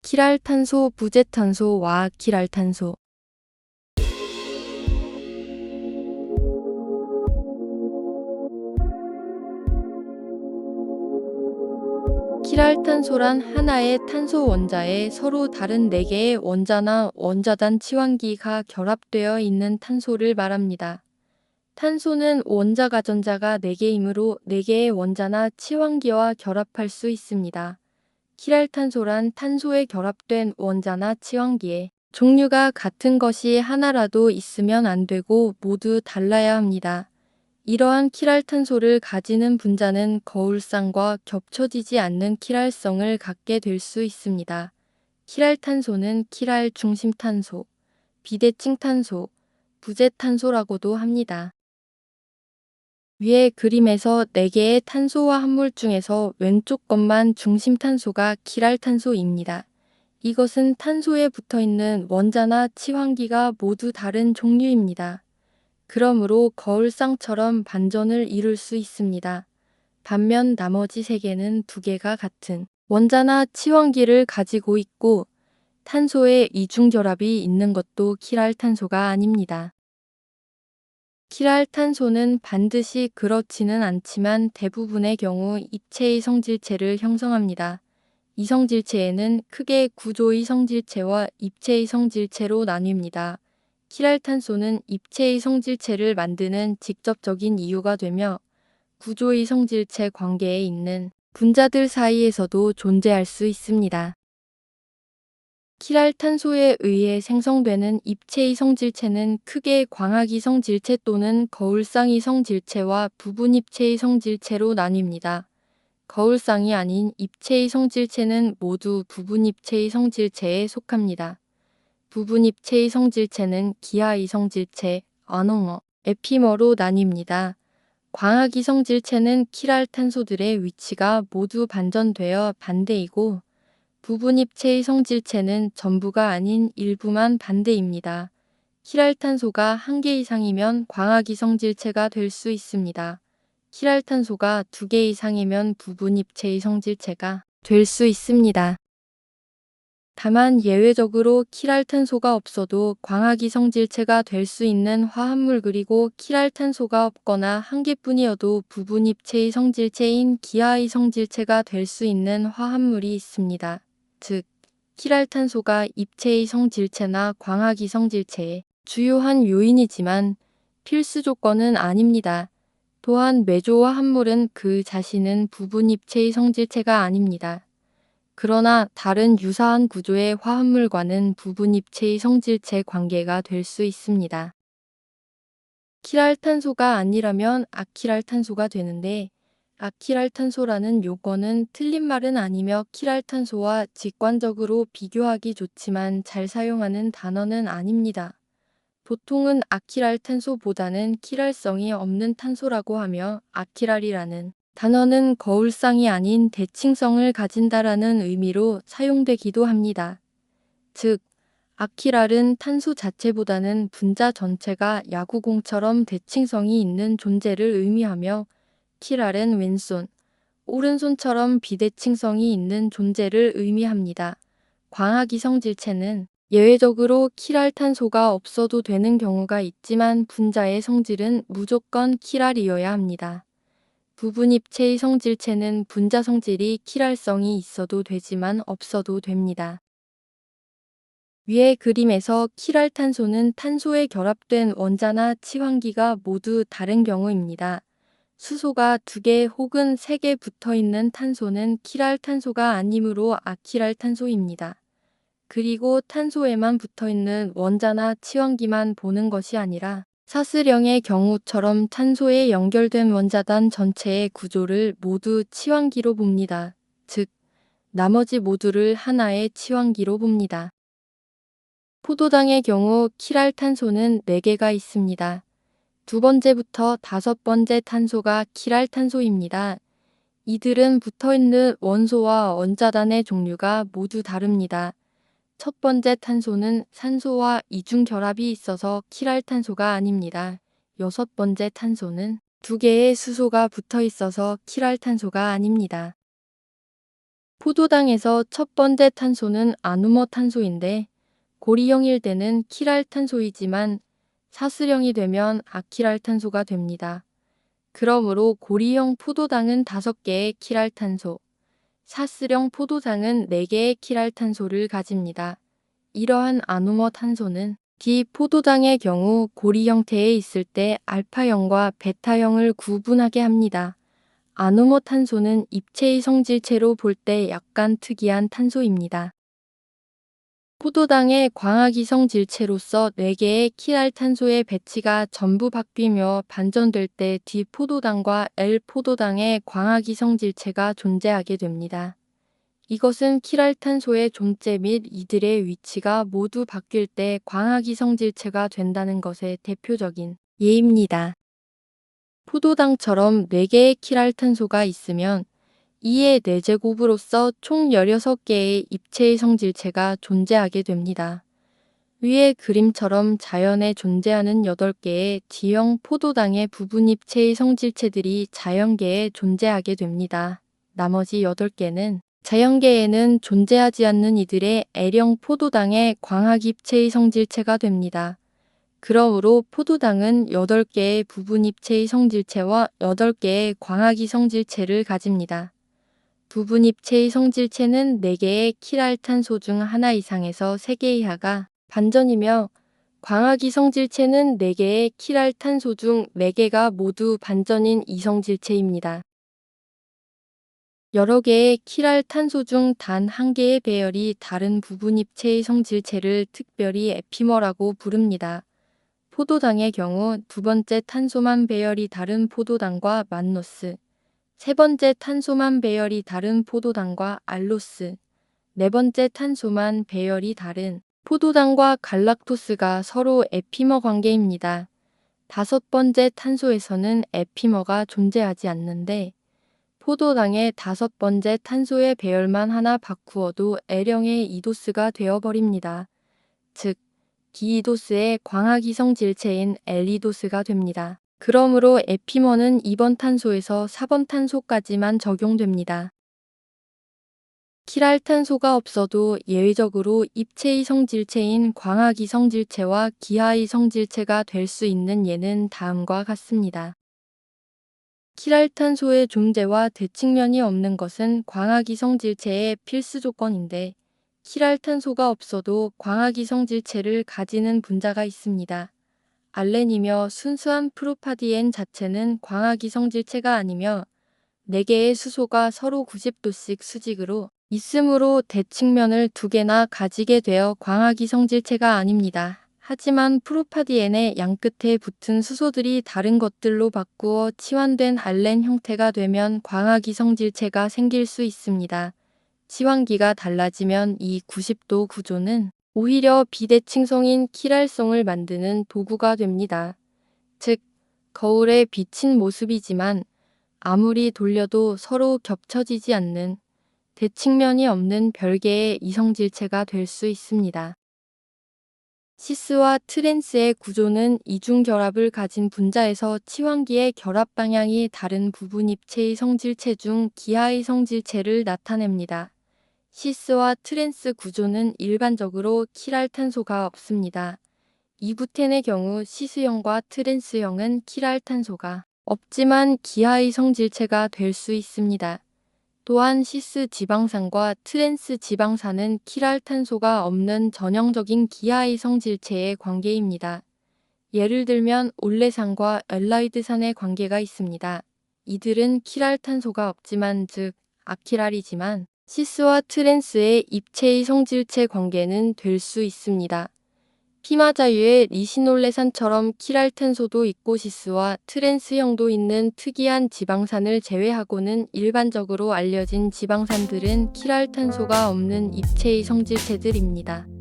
킬알탄소, 부재탄소와 킬알탄소. 킬알탄소란 하나의 탄소 원자에 서로 다른 4개의 원자나 원자단 치환기가 결합되어 있는 탄소를 말합니다. 탄소는 원자 가전자가 4개이므로 4개의 원자나 치환기와 결합할 수 있습니다. 킬알탄소란 탄소에 결합된 원자나 치환기의 종류가 같은 것이 하나라도 있으면 안 되고 모두 달라야 합니다. 이러한 킬알탄소를 가지는 분자는 거울쌍과 겹쳐지지 않는 킬알성을 갖게 될 수 있습니다. 킬알탄소는 킬알 중심탄소, 비대칭탄소, 부재탄소라고도 합니다. 위의 그림에서 4개의 탄소화 합물 중에서 왼쪽 것만 중심탄소가 킬알탄소입니다. 이것은 탄소에 붙어있는 원자나 치환기가 모두 다른 종류입니다. 그러므로 거울쌍처럼 반전을 이룰 수 있습니다. 반면 나머지 3개는 2개가 같은 원자나 치환기를 가지고 있고 탄소에 이중결합이 있는 것도 킬알탄소가 아닙니다. 킬알탄소는 반드시 그렇지는 않지만 대부분의 경우 입체의 성질체를 형성합니다. 이성질체에는 크게 구조의 성질체와 입체의 성질체로 나뉩니다. 킬알탄소는 입체의 성질체를 만드는 직접적인 이유가 되며 구조의 성질체 관계에 있는 분자들 사이에서도 존재할 수 있습니다. 킬알탄소에 의해 생성되는 입체의 성질체는 크게 광학이 성질체 또는 거울쌍이 성질체와 부분입체의 성질체로 나뉩니다. 거울쌍이 아닌 입체의 성질체는 모두 부분입체의 성질체에 속합니다. 부분입체의 성질체는 기하의 성질체, 아노머, 에피머로 나뉩니다. 광학이 성질체는 킬알탄소들의 위치가 모두 반전되어 반대이고 부분입체의 성질체는 전부가 아닌 일부만 반대입니다. 킬알탄소가 1개 이상이면 광학이 성질체가 될 수 있습니다. 킬알탄소가 2개 이상이면 부분입체의 성질체가 될 수 있습니다. 다만 예외적으로 킬알탄소가 없어도 광학이 성질체가 될 수 있는 화합물 그리고 킬알탄소가 없거나 1개뿐이어도 부분입체의 성질체인 기하의 성질체가 될 수 있는 화합물이 있습니다. 즉, 킬알탄소가 입체의 성질체나 광학이 성질체의 주요한 요인이지만 필수 조건은 아닙니다. 또한 메조 화합물은 그 자신은 부분입체의 성질체가 아닙니다. 그러나 다른 유사한 구조의 화합물과는 부분입체의 성질체 관계가 될 수 있습니다. 킬알탄소가 아니라면 아킬알탄소가 되는데 아킬알탄소라는 용어는 틀린 말은 아니며 킬알탄소와 직관적으로 비교하기 좋지만 잘 사용하는 단어는 아닙니다. 보통은 아킬알탄소보다는 킬알성이 없는 탄소라고 하며 아킬알이라는 단어는 거울쌍이 아닌 대칭성을 가진다라는 의미로 사용되기도 합니다. 즉, 아킬알은 탄소 자체보다는 분자 전체가 야구공처럼 대칭성이 있는 존재를 의미하며 킬알은 왼손, 오른손처럼 비대칭성이 있는 존재를 의미합니다. 광학이 성질체는 예외적으로 킬알탄소가 없어도 되는 경우가 있지만 분자의 성질은 무조건 킬알이어야 합니다. 부분입체의 성질체는 분자 성질이 킬알성이 있어도 되지만 없어도 됩니다. 위의 그림에서 킬알탄소는 탄소에 결합된 원자나 치환기가 모두 다른 경우입니다. 수소가 2개 혹은 3개 붙어있는 탄소는 킬알탄소가 아니므로 아킬알탄소입니다. 그리고 탄소에만 붙어있는 원자나 치환기만 보는 것이 아니라 사슬형의 경우처럼 탄소에 연결된 원자단 전체의 구조를 모두 치환기로 봅니다. 즉, 나머지 모두를 하나의 치환기로 봅니다. 포도당의 경우 킬알탄소는 4개가 있습니다. 2번째부터 5번째 탄소가 킬알탄소입니다. 이들은 붙어있는 원소와 원자단의 종류가 모두 다릅니다. 첫 번째 탄소는 산소와 이중결합이 있어서 킬알탄소가 아닙니다. 6번째 탄소는 2개의 수소가 붙어 있어서 킬알탄소가 아닙니다. 포도당에서 첫 번째 탄소는 아누모탄소인데 고리형일 때는 킬알탄소이지만 사슬형이 되면 아킬알탄소가 됩니다. 그러므로 고리형 포도당은 5개의 킬알탄소, 사슬형 포도당은 4개의 킬알탄소를 가집니다. 이러한 아누모탄소는 디포도당의 경우 고리 형태에 있을 때 알파형과 베타형을 구분하게 합니다. 아누모탄소는 입체의 성질체로 볼 때 약간 특이한 탄소입니다. 포도당의 광학이성 질체로서 4개의 킬알탄소의 배치가 전부 바뀌며 반전될 때 디포도당과 L포도당의 광학이성 질체가 존재하게 됩니다. 이것은 킬알탄소의 존재 및 이들의 위치가 모두 바뀔 때 광학이성 질체가 된다는 것의 대표적인 예입니다. 포도당처럼 4개의 킬알탄소가 있으면 이의 4제곱으로서 총 16개의 입체의 성질체가 존재하게 됩니다. 위의 그림처럼 자연에 존재하는 8개의 D형 포도당의 부분 입체의 성질체들이 자연계에 존재하게 됩니다. 나머지 8개는 자연계에는 존재하지 않는 이들의 L형 포도당의 광학입체의 성질체가 됩니다. 그러므로 포도당은 8개의 부분 입체의 성질체와 8개의 광학이 성질체를 가집니다. 부분 입체의 성질체는 4개의 킬알탄소 중 하나 이상에서 3개 이하가 반전이며 광학이 성질체는 4개의 킬알탄소 중 4개가 모두 반전인 이성질체입니다. 여러 개의 킬알탄소 중 단 1개의 배열이 다른 부분 입체의 성질체를 특별히 에피머라고 부릅니다. 포도당의 경우 두 번째 탄소만 배열이 다른 포도당과 만노스, 세 번째 탄소만 배열이 다른 포도당과 알로스, 네 번째 탄소만 배열이 다른 포도당과 갈락토스가 서로 에피머 관계입니다. 다섯 번째 탄소에서는 에피머가 존재하지 않는데 포도당의 다섯 번째 탄소의 배열만 하나 바꾸어도 L형의 이도스가 되어버립니다. 즉, 디이도스의 광학이성 질체인 L이도스가 됩니다. 그러므로 에피머는 2번 탄소에서 4번 탄소까지만 적용됩니다. 킬알탄소가 없어도 예외적으로 입체의 성질체인 광학이 성질체와 기하의 성질체가 될 수 있는 예는 다음과 같습니다. 킬알탄소의 존재와 대칭면이 없는 것은 광학이 성질체의 필수 조건인데 킬알탄소가 없어도 광학이 성질체를 가지는 분자가 있습니다. 알렌이며 순수한 프로파디엔 자체는 광학이 성질체가 아니며 4개의 수소가 서로 90도씩 수직으로 있으므로 대칭면을 2개나 가지게 되어 광학이 성질체가 아닙니다. 하지만 프로파디엔의 양끝에 붙은 수소들이 다른 것들로 바꾸어 치환된 알렌 형태가 되면 광학이 성질체가 생길 수 있습니다. 치환기가 달라지면 이 90도 구조는 오히려 비대칭성인 킬알성을 만드는 도구가 됩니다. 즉, 거울에 비친 모습이지만 아무리 돌려도 서로 겹쳐지지 않는 대칭면이 없는 별개의 이성질체가 될 수 있습니다. 시스와 트랜스의 구조는 이중결합을 가진 분자에서 치환기의 결합 방향이 다른 부분 입체의 성질체 중 기하의 성질체를 나타냅니다. 시스와 트랜스 구조는 일반적으로 킬알탄소가 없습니다. 이부텐의 경우 시스형과 트랜스형은 킬알탄소가 없지만 기하의 성질체가 될 수 있습니다. 또한 시스 지방산과 트랜스 지방산은 킬알탄소가 없는 전형적인 기하의 성질체의 관계입니다. 예를 들면 올레산과 엘라이드산의 관계가 있습니다. 이들은 킬알탄소가 없지만 즉 아킬알이지만 시스와 트랜스의 입체의 성질체 관계는 될 수 있습니다. 피마자유의 리시놀레산처럼 킬알탄소도 있고 시스와 트랜스형도 있는 특이한 지방산을 제외하고는 일반적으로 알려진 지방산들은 킬알탄소가 없는 입체의 성질체들입니다.